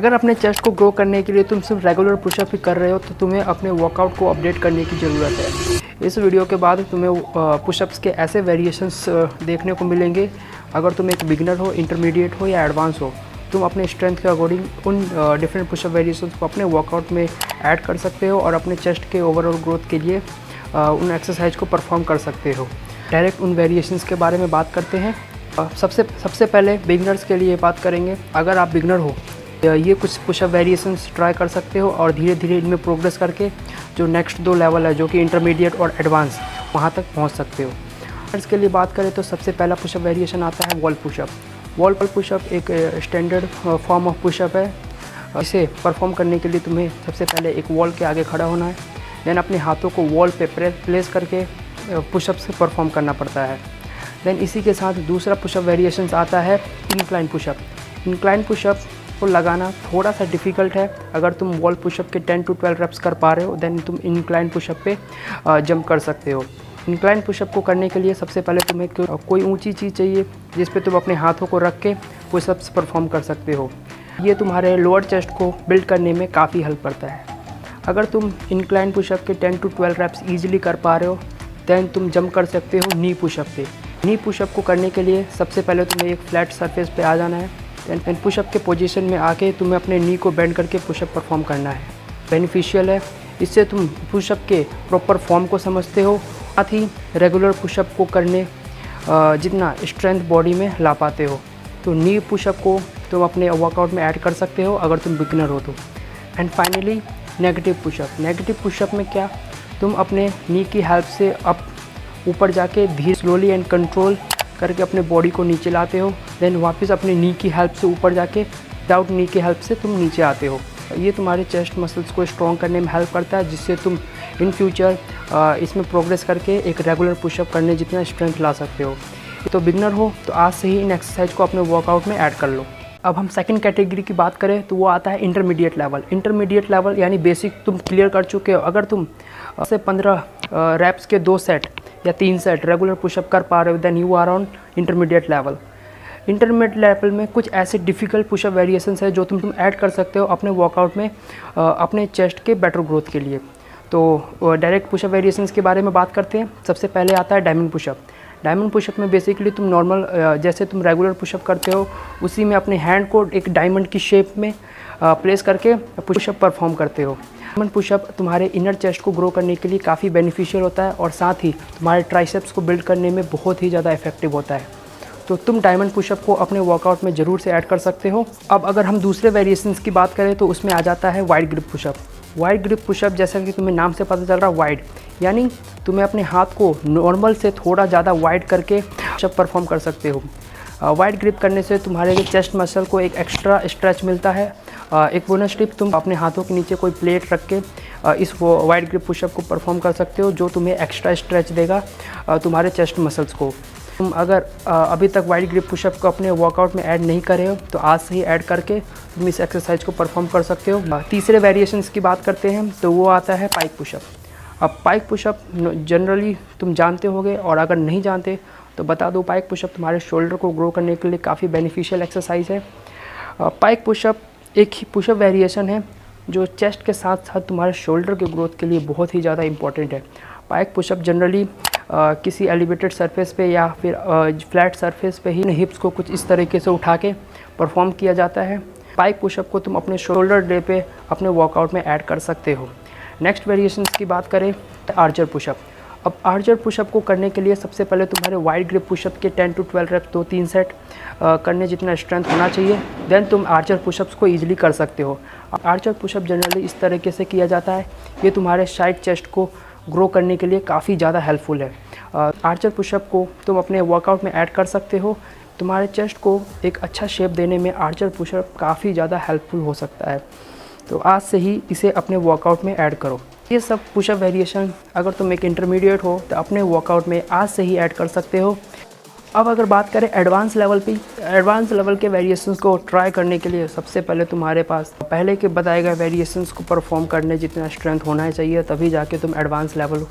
अगर अपने चेस्ट को ग्रो करने के लिए तुम सिर्फ रेगुलर पुशअप ही कर रहे हो तो तुम्हें अपने वर्कआउट को अपडेट करने की ज़रूरत है। इस वीडियो के बाद तुम्हें पुशअप्स के ऐसे वेरिएशंस देखने को मिलेंगे। अगर तुम एक बिगिनर हो, इंटरमीडिएट हो या एडवांस हो, तुम अपने स्ट्रेंथ के अकॉर्डिंग उन डिफरेंट पुशअप वेरिएशंस को अपने वर्कआउट में ऐड कर सकते हो और अपने चेस्ट के ओवरऑल ग्रोथ के लिए उन एक्सरसाइज को परफॉर्म कर सकते हो। डायरेक्ट उन वेरिएशंस के बारे में बात करते हैं। सबसे पहले बिगिनर्स के लिए बात करेंगे। अगर आप बिगिनर हो, ये कुछ पुशअप वेरिएशंस ट्राई कर सकते हो और धीरे धीरे इनमें प्रोग्रेस करके जो नेक्स्ट 2 लेवल है, जो कि इंटरमीडिएट और एडवांस, वहाँ तक पहुँच सकते हो। इसके लिए बात करें तो सबसे पहला पुशअप वेरिएशन आता है वॉल पुशअप। वॉल पुशअप एक स्टैंडर्ड फॉर्म ऑफ पुशअप है। इसे परफॉर्म करने के लिए तुम्हें सबसे पहले एक वॉल के आगे खड़ा होना है, देन अपने हाथों को वॉल पे प्लेस करके पुशअप से परफॉर्म करना पड़ता है। देन इसी के साथ दूसरा पुशअप वेरिएशन आता है इंक्लाइन पुशअप। इंक्लाइन पुशअप को लगाना थोड़ा सा डिफ़िकल्ट है। अगर तुम वॉल पुशअप के 10 to 12 रेप्स कर पा रहे हो, देन तुम इंक्लाइन पुशअप पे जंप कर सकते हो। इंक्लाइन पुशअप को करने के लिए सबसे पहले तुम्हें कोई ऊंची चीज़ चाहिए जिस पे तुम अपने हाथों को रख के पुशअप्स परफॉर्म कर सकते हो। ये तुम्हारे लोअर चेस्ट को बिल्ड करने में काफ़ी हेल्प करता है। अगर तुम इंक्लाइन पुशअप के 10 to 12 रेप्स ईजिली कर पा रहे हो, देन तुम जंप कर सकते हो नी पुशअप पे। नी पुशअप को करने के लिए सबसे पहले तुम्हें एक फ्लैट सरफेस पे आ जाना है। देन पुशअप के पोजीशन में आके तुम्हें अपने नी को बेंड करके पुशअप परफॉर्म करना है। बेनिफिशियल है, इससे तुम पुशअप के प्रॉपर फॉर्म को समझते हो, साथ ही रेगुलर पुशअप को करने जितना स्ट्रेंथ बॉडी में ला पाते हो। तो नी पुशअप को तुम अपने वर्कआउट में ऐड कर सकते हो अगर तुम बिगिनर हो तो। And finally negative pushup. Negative pushup में क्या, तुम अपने नी की हेल्प से ऊपर जाके धीरे स्लोली एंड कंट्रोल करके अपने बॉडी को नीचे लाते हो, देन वापस अपने नी की हेल्प से ऊपर जाके विदाउट नी की हेल्प से तुम नीचे आते हो। ये तुम्हारे चेस्ट मसल्स को स्ट्रॉन्ग करने में हेल्प करता है, जिससे तुम इन फ्यूचर इसमें प्रोग्रेस करके एक रेगुलर पुशअप करने जितना स्ट्रेंथ ला सकते हो। तो बिगनर हो तो आज से ही इन एक्सरसाइज को अपने वर्कआउट में ऐड कर लो। अब हम सेकंड कैटेगरी की बात करें तो वो आता है इंटरमीडिएट लेवल। इंटरमीडिएट लेवल यानी बेसिक तुम क्लियर कर चुके हो। अगर तुम से 15 रैप्स के 2 सेट या 3 सेट रेगुलर पुशअप कर पा रहे हो, then you are on intermediate level. Intermediate level में कुछ ऐसे डिफ़िकल्ट पुशअप वेरिएशंस है जो तुम ऐड कर सकते हो अपने वर्कआउट में अपने चेस्ट के बेटर ग्रोथ के लिए। तो डायरेक्ट पुशअप वेरिएशंस के बारे में बात करते हैं। सबसे पहले आता है डायमंड पुशअप। डायमंड पुशअप में बेसिकली तुम नॉर्मल जैसे तुम रेगुलर पुशअप करते हो उसी में अपने हैंड को एक डायमंड की शेप में प्लेस करके पुशअप परफॉर्म करते हो। डायमंड पुशअप तुम्हारे इनर चेस्ट को ग्रो करने के लिए काफ़ी बेनिफिशियल होता है और साथ ही तुम्हारे ट्राइसेप्स को बिल्ड करने में बहुत ही ज़्यादा इफेक्टिव होता है। तो तुम डायमंड पुशअप को अपने वर्कआउट में ज़रूर से ऐड कर सकते हो। अब अगर हम दूसरे वेरिएशंस की बात करें तो उसमें आ जाता है wide grip pushup. Wide grip pushup जैसा कि तुम्हें नाम से पता चल रहा है, वाइड यानी तुम्हें अपने हाथ को नॉर्मल से थोड़ा ज़्यादा वाइड करके पुशअप परफॉर्म कर सकते हो। वाइड ग्रिप करने से तुम्हारे चेस्ट मसल को एक एक्स्ट्रा स्ट्रेच मिलता है। एक बोनस टिप, तुम अपने हाथों के नीचे कोई प्लेट रख के इस वाइड ग्रिप पुशअप को परफॉर्म कर सकते हो, जो तुम्हें एक्स्ट्रा स्ट्रेच देगा तुम्हारे चेस्ट मसल्स को। तुम अगर अभी तक वाइड ग्रिप पुशअप को अपने वर्कआउट में ऐड नहीं करे हो तो आज से ही ऐड करके तुम इस एक्सरसाइज को परफॉर्म कर सकते हो। तीसरे वेरिएशंस की बात करते हैं तो वो आता है पाइक पुशअप। अब पाइक पुशअप जनरली तुम जानते होगे, और अगर नहीं जानते तो बता दो, पाइक पुशअप तुम्हारे शोल्डर को ग्रो करने के लिए काफ़ी बेनिफिशियल एक्सरसाइज है। पाइक पुशअप एक ही पुशअप वेरिएशन है जो चेस्ट के साथ साथ तुम्हारे शोल्डर के ग्रोथ के लिए बहुत ही ज़्यादा इंपॉर्टेंट है। पाइक पुशअप जनरली किसी एलिवेटेड सरफेस पे या फिर फ्लैट सरफेस पे ही हिप्स को कुछ इस तरीके से उठा के परफॉर्म किया जाता है। पाइक पुशअप को तुम अपने शोल्डर डे पे अपने वर्कआउट में ऐड कर सकते हो। नेक्स्ट वेरिएशंस की बात करें तो आर्चर पुशअप। अब आर्चर पुशअप को करने के लिए सबसे पहले तुम्हारे वाइड ग्रिप पुशअप के 10 to 12 रेप्स 2-3 सेट करने जितना स्ट्रेंथ होना चाहिए, देन तुम आर्चर पुशअप्स को ईजिली कर सकते हो। आर्चर पुशअप जनरली इस तरीके से किया जाता है, ये तुम्हारे साइड चेस्ट को ग्रो करने के लिए काफ़ी ज़्यादा हेल्पफुल है। आर्चर पुशअप को तुम अपने वर्कआउट में ऐड कर सकते हो। तुम्हारे चेस्ट को एक अच्छा शेप देने में आर्चर पुशअप काफ़ी ज़्यादा हेल्पफुल हो सकता है। तो आज से ही इसे अपने वर्कआउट में ऐड करो। ये सब पुशअप वेरिएशन अगर तुम एक इंटरमीडिएट हो तो अपने वर्कआउट में आज से ही ऐड कर सकते हो। अब अगर बात करें एडवांस लेवल पे, एडवांस लेवल के वेरिएशंस को ट्राई करने के लिए सबसे पहले तुम्हारे पास पहले के बताए गए वेरिएशंस को परफॉर्म करने जितना स्ट्रेंथ होना चाहिए, तभी जाके तुम एडवांस लेवल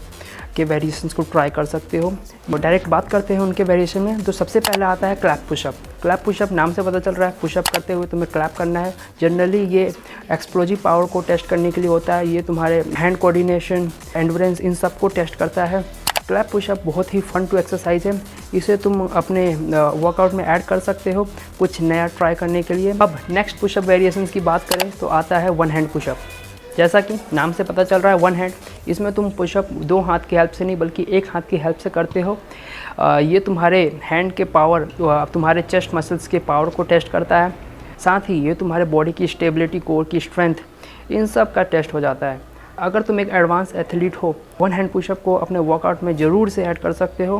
के वेरिएशंस को ट्राई कर सकते हो। डायरेक्ट बात करते हैं उनके वेरिएशन में। तो सबसे पहले आता है क्लैप पुशअप। क्लैप पुशअप नाम से पता चल रहा है पुशअप करते हुए तुम्हें क्लैप करना है। जनरली ये एक्सप्लोजिव पावर को टेस्ट करने के लिए होता है। ये तुम्हारे हैंड कोऑर्डिनेशन, एंड्योरेंस, इन सब को टेस्ट करता है। क्लैप पुशअप बहुत ही फन टू एक्सरसाइज है। इसे तुम अपने वर्कआउट में ऐड कर सकते हो कुछ नया ट्राई करने के लिए। अब नेक्स्ट पुशअप वेरिएशंस की बात करें तो आता है वन हैंड पुशअप। जैसा कि नाम से पता चल रहा है वन हैंड, इसमें तुम पुशअप दो हाथ की हेल्प से नहीं बल्कि एक हाथ की हेल्प से करते हो। ये तुम्हारे हैंड के पावर, तुम्हारे चेस्ट मसल्स के पावर को टेस्ट करता है। साथ ही ये तुम्हारे बॉडी की स्टेबिलिटी, कोर की स्ट्रेंथ, इन सब का टेस्ट हो जाता है। अगर तुम एक एडवांस एथलीट हो, वन हैंड पुशअप को अपने वर्कआउट में ज़रूर से ऐड कर सकते हो।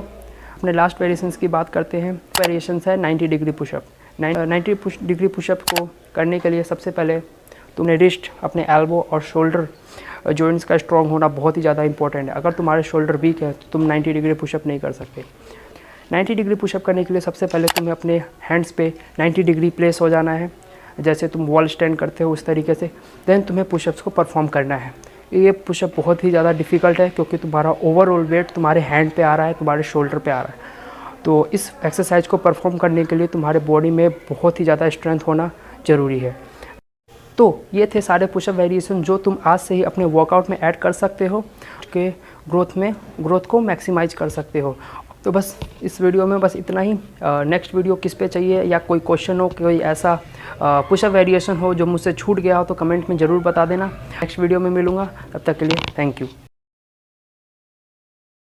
अपने लास्ट वेरिएशंस की बात करते हैं। वेरिएशंस है 90 डिग्री पुशअप। 90 डिग्री पुशअप को करने के लिए सबसे पहले तुमने रिस्ट, अपने एल्बो और शोल्डर जॉइंट्स का स्ट्रॉन्ग होना बहुत ही ज़्यादा इंपॉर्टेंट है। अगर तुम्हारे शोल्डर वीक है तो तुम 90 डिग्री पुशअप नहीं कर सकते। 90 डिग्री पुशअप करने के लिए सबसे पहले तुम्हें अपने हैंड्स पे 90 डिग्री प्लेस हो जाना है, जैसे तुम वॉल स्टैंड करते हो उस तरीके से। देन तुम्हें पुशअप्स को परफॉर्म करना है। ये पुशअप बहुत ही ज़्यादा डिफ़िकल्ट है क्योंकि तुम्हारा ओवरऑल वेट तुम्हारे हैंड पे आ रहा है, तुम्हारे शोल्डर पे आ रहा है। तो इस एक्सरसाइज को परफॉर्म करने के लिए तुम्हारे बॉडी में बहुत ही ज़्यादा स्ट्रेंथ होना ज़रूरी है। तो ये थे सारे पुशअप वेरिएशन जो तुम आज से ही अपने वर्कआउट में ऐड कर सकते हो, के ग्रोथ को मैक्सिमाइज कर सकते हो। तो बस इस वीडियो में बस इतना ही। नेक्स्ट वीडियो किस पे चाहिए या कोई क्वेश्चन हो, कोई ऐसा पुशअप वेरिएशन हो जो मुझसे छूट गया हो तो कमेंट में ज़रूर बता देना। नेक्स्ट वीडियो में मिलूँगा, तब तक के लिए थैंक यू।